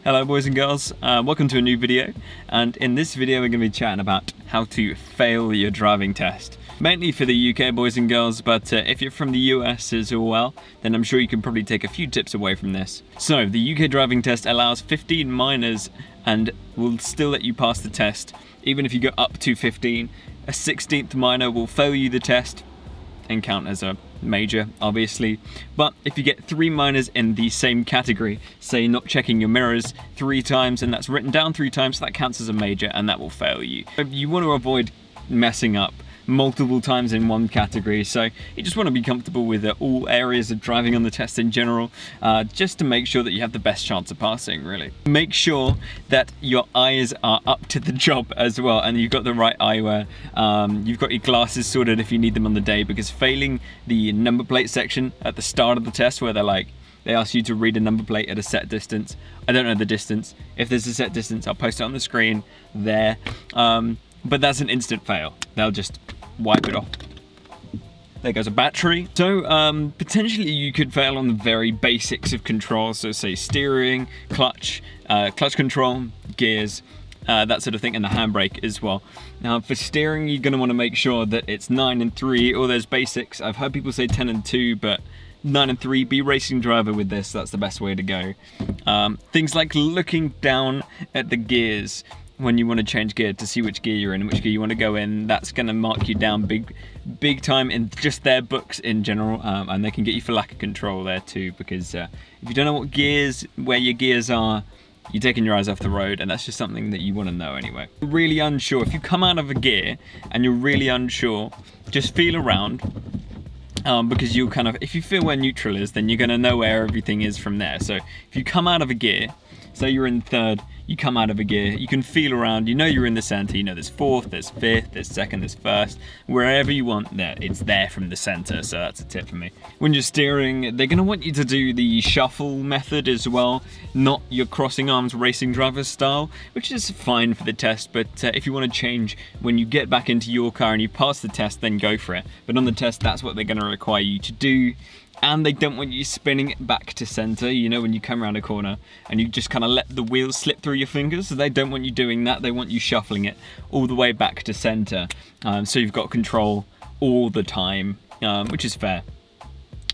Hello boys and girls, welcome to a new video, and in this video we're going to be chatting about how to fail your driving test. Mainly for the UK boys and girls, but if you're from the US as well, then I'm sure you can probably take a few tips away from this. So the UK driving test allows 15 minors and will still let you pass the test, even if you go up to 15. A 16th minor will fail you the test and count as a major, obviously, but if you get 3 minors in the same category, say not checking your mirrors 3 times and that's written down 3 times, that counts as a major and that will fail you. You want to avoid messing up multiple times in one category, so you just want to be comfortable with all areas of driving on the test in general, just to make sure that you have the best chance of passing, really. Make sure that your eyes are up to the job as well, and you've got the right eyewear. You've got your glasses sorted if you need them on the day, because failing the number plate section at the start of the test, where they ask you to read a number plate at a set distance. I don't know the distance. If there's a set distance, I'll post it on the screen there. But that's an instant fail. They'll just wipe it off. There goes a battery. So potentially you could fail on the very basics of control. So say steering, clutch control, gears, that sort of thing, and the handbrake as well. Now for steering, you're going to want to make sure that it's 9 and 3, all those basics. I've heard people say 10 and 2, but 9 and 3, be racing driver with this, that's the best way to go. Things like looking down at the gears when you want to change gear to see which gear you're in and which gear you want to go in, that's going to mark you down big time in just their books in general, and they can get you for lack of control there too, because if you don't know where your gears are, you're taking your eyes off the road, and that's just something that you want to know anyway. Really unsure, if you come out of a gear and you're really unsure, just feel around, because you'll if you feel where neutral is, then you're going to know where everything is from there. So if you come out of a gear, say you're in third, you come out of a gear, you can feel around, you know you're in the center, you know there's 4th, there's 5th, there's 2nd, there's 1st, wherever you want there, it's there from the center, so that's a tip for me. When you're steering, they're gonna want you to do the shuffle method as well, not your crossing arms racing driver style, which is fine for the test, but if you wanna change when you get back into your car and you pass the test, then go for it. But on the test, that's what they're gonna require you to do. And they don't want you spinning it back to center, you know, when you come around a corner and you just kind of let the wheels slip through your fingers. So they don't want you doing that. They want you shuffling it all the way back to center. So you've got control all the time, which is fair.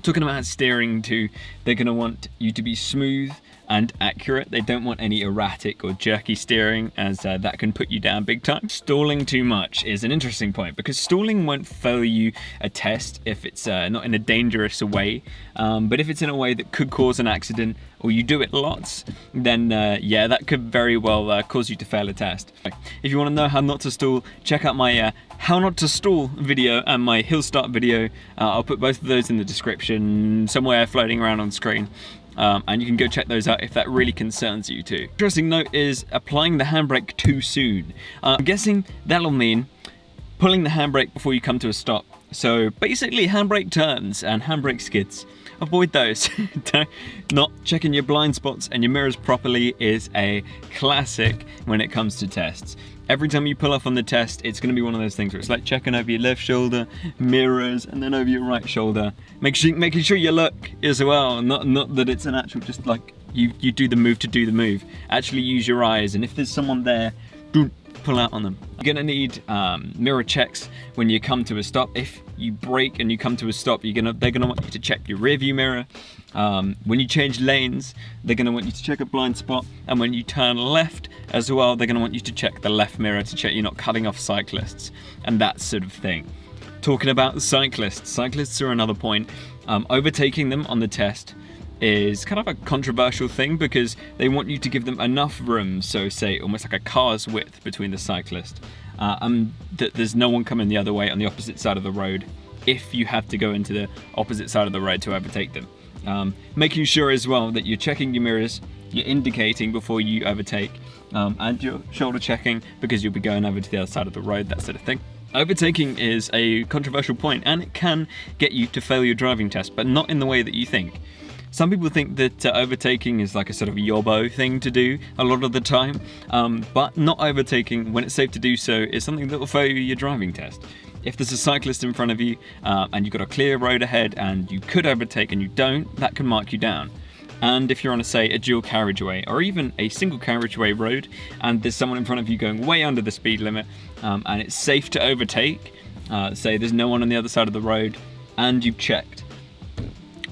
Talking about steering too, they're going to want you to be smooth and accurate. They don't want any erratic or jerky steering, as that can put you down big time. Stalling too much is an interesting point, because stalling won't fail you a test if it's not in a dangerous way, but if it's in a way that could cause an accident, or you do it lots, then yeah, that could very well cause you to fail a test. If you want to know how not to stall, check out my how not to stall video and my hill start video. I'll put both of those in the description, somewhere floating around on screen. And you can go check those out if that really concerns you too. Interesting note is applying the handbrake too soon. I'm guessing that'll mean pulling the handbrake before you come to a stop. So basically handbrake turns and handbrake skids, avoid those. Not checking your blind spots and your mirrors properly is a classic when it comes to tests. Every time you pull off on the test, it's going to be one of those things where it's like checking over your left shoulder, mirrors, and then over your right shoulder. Making sure you look as well, not that it's an actual, just like you do the move to do the move. Actually use your eyes, and if there's someone there, don't pull out on them. You're going to need mirror checks when you come to a stop. If you brake and you come to a stop, they're going to want you to check your rear view mirror. When you change lanes, they're going to want you to check a blind spot, and when you turn left as well, they're going to want you to check the left mirror to check you're not cutting off cyclists and that sort of thing. Talking about cyclists are another point. Overtaking them on the test is kind of a controversial thing, because they want you to give them enough room, so say almost like a car's width between the cyclist, that there's no one coming the other way on the opposite side of the road if you have to go into the opposite side of the road to overtake them. Making sure as well that you're checking your mirrors, you're indicating before you overtake, and you're shoulder checking, because you'll be going over to the other side of the road, that sort of thing. Overtaking is a controversial point, and it can get you to fail your driving test, but not in the way that you think. Some people think that overtaking is like a sort of yobbo thing to do a lot of the time, but not overtaking when it's safe to do so is something that will fail your driving test. If there's a cyclist in front of you and you've got a clear road ahead and you could overtake and you don't, that can mark you down. And if you're on say a dual carriageway or even a single carriageway road and there's someone in front of you going way under the speed limit, and it's safe to overtake, say there's no one on the other side of the road and you've checked,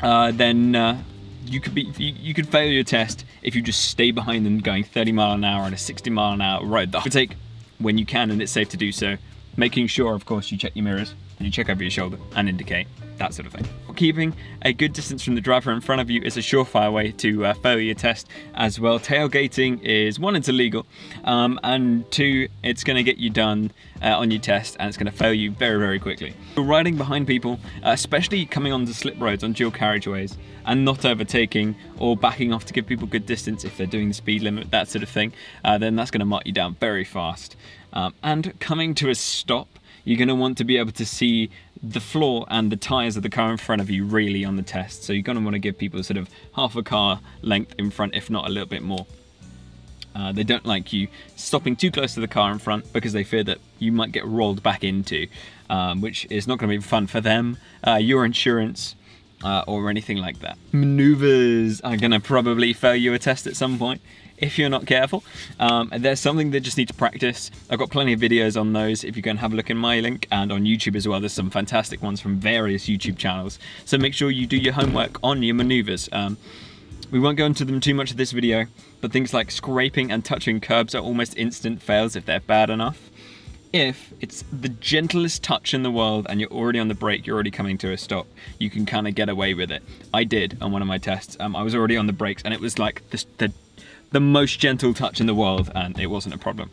then you could fail your test if you just stay behind them going 30 mile an hour on a 60 mile an hour road. Overtake when you can and it's safe to do so, making sure of course you check your mirrors and you check over your shoulder and indicate, that sort of thing. Keeping a good distance from the driver in front of you is a surefire way to fail your test as well. Tailgating is, one, it's illegal, and two, it's going to get you done on your test and it's going to fail you very, very quickly. Riding behind people, especially coming onto slip roads on dual carriageways and not overtaking or backing off to give people good distance if they're doing the speed limit, that sort of thing, then that's going to mark you down very fast. And coming to a stop, you're going to want to be able to see the floor and the tyres of the car in front of you really on the test. So you're going to want to give people sort of half a car length in front, if not a little bit more. They don't like you stopping too close to the car in front because they fear that you might get rolled back into, which is not going to be fun for them, your insurance, or anything like that. Maneuvers are going to probably fail you a test at some point if you're not careful. There's something that just need to practice. I've got plenty of videos on those if you go and have a look in my link, and on YouTube as well. There's some fantastic ones from various YouTube channels. So make sure you do your homework on your maneuvers. We won't go into them too much in this video, but things like scraping and touching curbs are almost instant fails if they're bad enough. If it's the gentlest touch in the world and you're already on the brake, you're already coming to a stop, you can kind of get away with it. I did on one of my tests. I was already on the brakes and it was like the most gentle touch in the world and it wasn't a problem.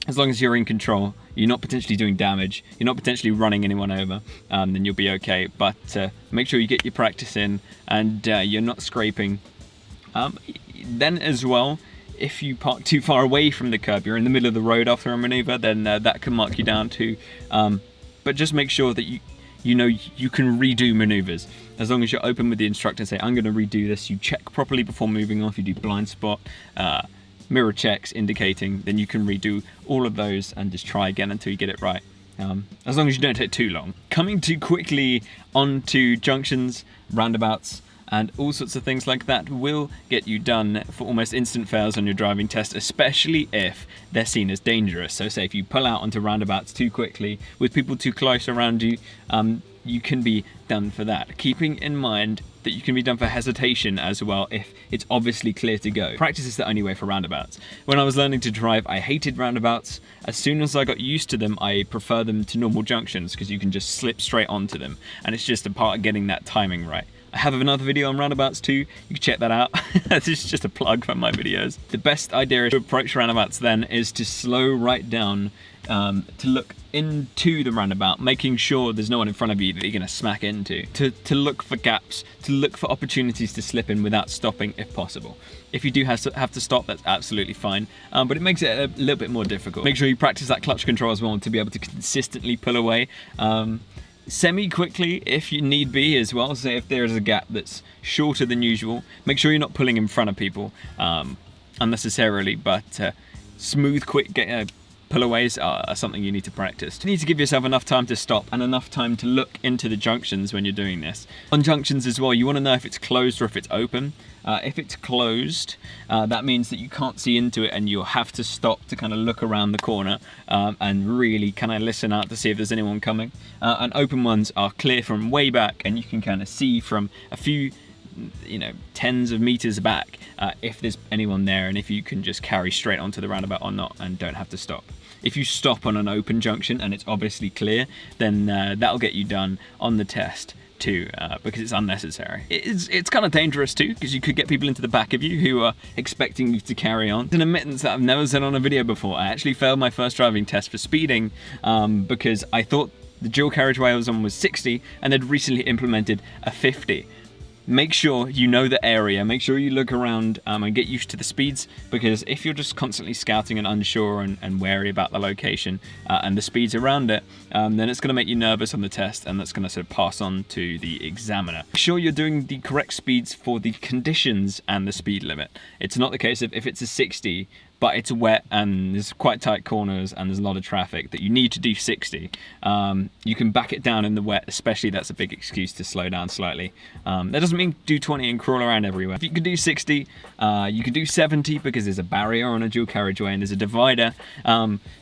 As long as you're in control, you're not potentially doing damage, you're not potentially running anyone over, then you'll be okay. But make sure you get your practice in and you're not scraping. Then as well, if you park too far away from the curb, you're in the middle of the road after a maneuver, then that can mark you down too. But just make sure that you know you can redo maneuvers. As long as you're open with the instructor and say, I'm going to redo this, you check properly before moving off, you do blind spot, mirror checks indicating, then you can redo all of those and just try again until you get it right. As long as you don't take too long. Coming too quickly onto junctions, roundabouts, and all sorts of things like that will get you done for almost instant fails on your driving test, especially if they're seen as dangerous. So say if you pull out onto roundabouts too quickly with people too close around you, you can be done for that. Keeping in mind that you can be done for hesitation as well if it's obviously clear to go. Practice is the only way for roundabouts. When I was learning to drive, I hated roundabouts. As soon as I got used to them, I prefer them to normal junctions because you can just slip straight onto them, and it's just a part of getting that timing right. I have another video on roundabouts too, you can check that out. This is just a plug for my videos. The best idea to approach roundabouts then is to slow right down, to look into the roundabout, making sure there's no one in front of you that you're going to smack into, to look for gaps, to look for opportunities to slip in without stopping if possible. If you do have to stop, that's absolutely fine, but it makes it a little bit more difficult. Make sure you practice that clutch control as well to be able to consistently pull away. Semi-quickly if you need be as well. Say if there is a gap that's shorter than usual, make sure you're not pulling in front of people unnecessarily, but smooth, quick pullaways are something you need to practice. You need to give yourself enough time to stop and enough time to look into the junctions when you're doing this. On junctions as well, you want to know if it's closed or if it's open. If it's closed, that means that you can't see into it and you'll have to stop to kind of look around the corner and really kind of listen out to see if there's anyone coming. And open ones are clear from way back and you can kind of see from a few tens of meters back if there's anyone there and if you can just carry straight onto the roundabout or not and don't have to stop. If you stop on an open junction and it's obviously clear, then that'll get you done on the test too, because it's unnecessary. It's kind of dangerous too, because you could get people into the back of you who are expecting you to carry on. It's an admittance that I've never said on a video before. I actually failed my first driving test for speeding because I thought the dual carriageway I was on was 60 and they'd recently implemented a 50. Make sure you know the area, make sure you look around and get used to the speeds, because if you're just constantly scouting and unsure and wary about the location and the speeds around it, then it's going to make you nervous on the test and that's going to sort of pass on to the examiner. Make sure you're doing the correct speeds for the conditions and the speed limit. It's not the case of if it's a 60 but it's wet and there's quite tight corners and there's a lot of traffic that you need to do 60, you can back it down in the wet, especially. That's a big excuse to slow down slightly. That doesn't mean do 20 and crawl around everywhere. If you can do 60, you can do 70 because there's a barrier on a dual carriageway and there's a divider,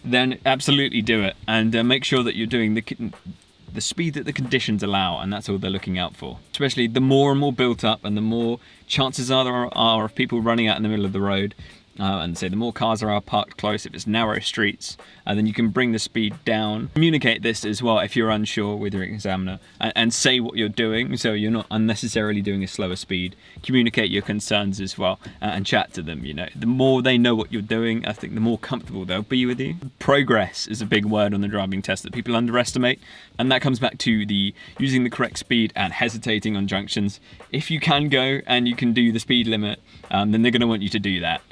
then absolutely do it, and make sure that you're doing the speed that the conditions allow, and that's all they're looking out for. Especially the more and more built up and the more chances are of people running out in the middle of the road, and say the more cars are parked close, if it's narrow streets, then you can bring the speed down. Communicate this as well if you're unsure with your examiner, and say what you're doing so you're not unnecessarily doing a slower speed. Communicate your concerns as well, and chat to them. You know, the more they know what you're doing, I think the more comfortable they'll be with you. Progress is a big word on the driving test that people underestimate, and that comes back to the using the correct speed and hesitating on junctions. If you can go and you can do the speed limit, then they're going to want you to do that,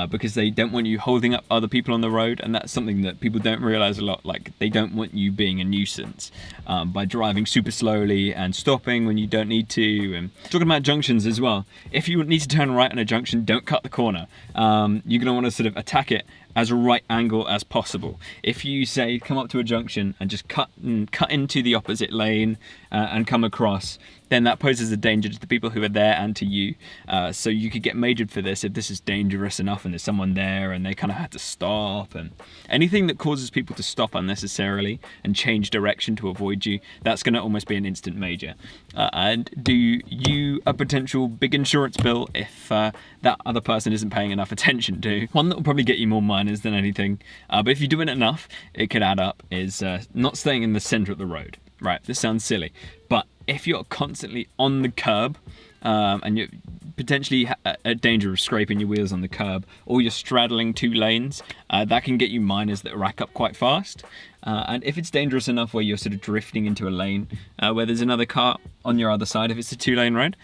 because they don't want you holding up other people on the road, and that's something that people don't realize a lot. Like, they don't want you being a nuisance by driving super slowly and stopping when you don't need to. And talking about junctions as well, if you need to turn right on a junction, don't cut the corner. You're going to want to sort of attack it as a right angle as possible. If you say come up to a junction and just cut into the opposite lane and come across, then that poses a danger to the people who are there and to you. So you could get majored for this if this is dangerous enough and there's someone there and they kind of had to stop. And anything that causes people to stop unnecessarily and change direction to avoid you, that's going to almost be an instant major. And do you a potential big insurance bill if that other person isn't paying enough attention to. One that will probably get you more minors than anything, but if you're doing it enough, it could add up, is not staying in the center of the road. Right, this sounds silly, but if you're constantly on the curb and you're potentially at danger of scraping your wheels on the curb, or you're straddling two lanes, that can get you minors that rack up quite fast. And if it's dangerous enough where you're sort of drifting into a lane where there's another car on your other side, if it's a 2-lane road,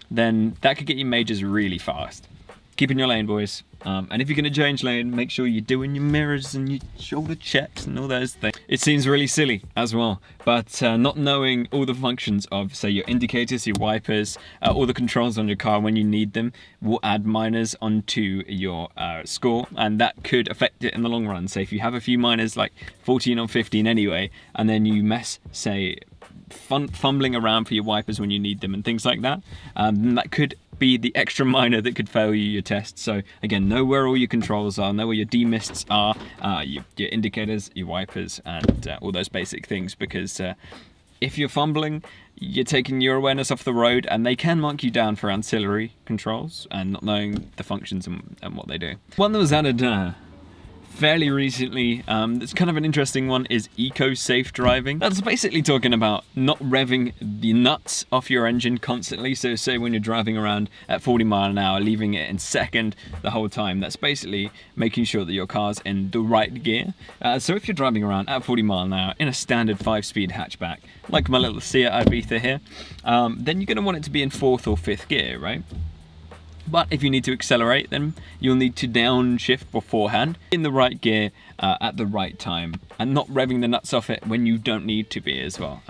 then that could get you majors really fast. Keep in your lane, boys. And if you're going to change lane, make sure you're doing your mirrors and your shoulder checks and all those things. It seems really silly as well, but not knowing all the functions of, say, your indicators, your wipers, all the controls on your car when you need them will add minors onto your score, and that could affect it in the long run. So if you have a few minors, like 14 or 15 anyway, and then you mess, say, fumbling around for your wipers when you need them and things like that, then that could be the extra minor that could fail you your test. So again, know where all your controls are, know where your demists are, your indicators, your wipers, and all those basic things, because if you're fumbling, you're taking your awareness off the road, and they can mark you down for ancillary controls and not knowing the functions and what they do. One that was added fairly recently, that's kind of an interesting one, is eco-safe driving. That's basically talking about not revving the nuts off your engine constantly. So say when you're driving around at 40 miles an hour, leaving it in second the whole time. That's basically making sure that your car's in the right gear. So if you're driving around at 40 miles an hour in a standard 5-speed hatchback, like my little Seat Ibiza here, then you're going to want it to be in 4th or 5th gear, right? But if you need to accelerate, then you'll need to downshift beforehand in the right gear at the right time, and not revving the nuts off it when you don't need to be as well.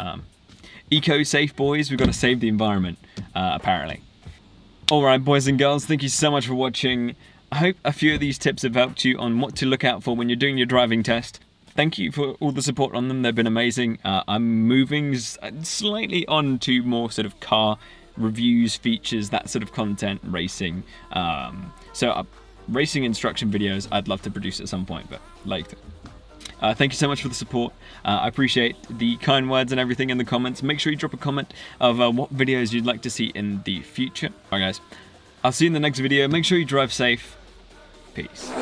Eco-safe, boys, we've got to save the environment, apparently. Alright, boys and girls, thank you so much for watching. I hope a few of these tips have helped you on what to look out for when you're doing your driving test. Thank you for all the support on them, they've been amazing. I'm moving slightly on to more sort of car reviews, features, that sort of content, racing. Racing instruction videos I'd love to produce at some point, but later. Thank you so much for the support. I appreciate the kind words and everything in the comments. Make sure you drop a comment of what videos you'd like to see in the future. Alright guys, I'll see you in the next video. Make sure you drive safe. Peace.